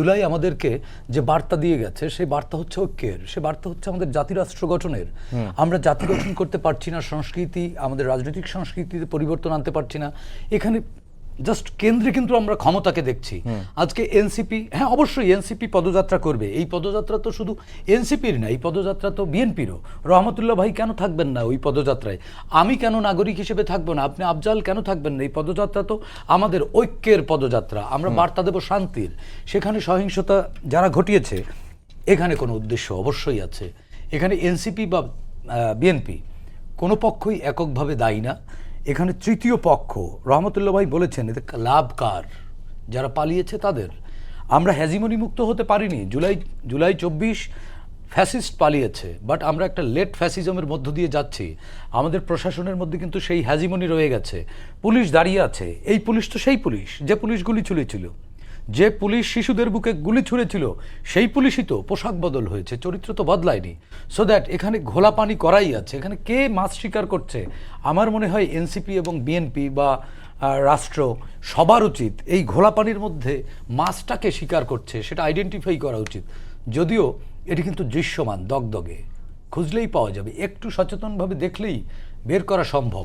জুলাই আমাদেরকে যে বার্তা দিয়ে গেছে সেই বার্তা হচ্ছে ঐক্যের, সে বার্তা হচ্ছে আমাদের জাতিরাষ্ট্র গঠনের। আমরা জাতি গঠন করতে পারছি না, সংস্কৃতি আমাদের রাজনৈতিক সংস্কৃতিতে পরিবর্তন আনতে পারছি না। এখানে জাস্ট কেন্দ্রে কিন্তু আমরা ক্ষমতাকে দেখছি। আজকে এনসিপি, হ্যাঁ অবশ্যই এনসিপি পদযাত্রা করবে, এই পদযাত্রা তো শুধু এনসিপির না, এই পদযাত্রা তো বিএনপিরও। রহমতুল্লাহ ভাই কেন থাকবেন না ওই পদযাত্রায়? আমি কেন নাগরিক হিসেবে থাকবো না? আপনি আফজাল কেন থাকবেন না? এই পদযাত্রা তো আমাদের ঐক্যের পদযাত্রা। আমরা বার্তা দেব শান্তির। সেখানে সহিংসতা যারা ঘটিয়েছে, এখানে কোনো উদ্দেশ্য অবশ্যই আছে। এখানে এনসিপি বা বিএনপি কোনো পক্ষই এককভাবে দায়ী না। এখানে তৃতীয় পক্ষ, রহমতুল্লাহ ভাই বলেছেন, এতে লাভ কার? যারা পালিয়েছে তাদের। আমরা হ্যাজিমনি মুক্ত হতে পারিনি। জুলাই 24 ফ্যাসিস্ট পালিয়েছে, বাট আমরা একটা লেট ফ্যাসিজমের মধ্য দিয়ে যাচ্ছি। আমাদের প্রশাসনের মধ্যে কিন্তু সেই হ্যাজিমনি রয়ে গেছে। পুলিশ দাঁড়িয়ে আছে, এই পুলিশ তো সেই পুলিশ যে পুলিশ গুলি ছুঁড়েছিল, যে পুলিশ শিশুদের বুকে গুলি ছুঁড়েছিল, সেই পুলিশই তো পোশাক বদল হয়েছে, চরিত্র তো বদলায়নি। সো দ্যাট এখানে ঘোলাপানি করাই আছে। এখানে কে মাছ স্বীকার করছে? আমার মনে হয় এনসিপি এবং বিএনপি বা রাষ্ট্র সবার উচিত এই ঘোলাপানির মধ্যে মাছটাকে স্বীকার করছে সেটা আইডেন্টিফাই করা উচিত। যদিও এটি কিন্তু দৃশ্যমান, দগদগে, খুঁজলেই পাওয়া যাবে, একটু সচেতনভাবে দেখলেই বের করা সম্ভব।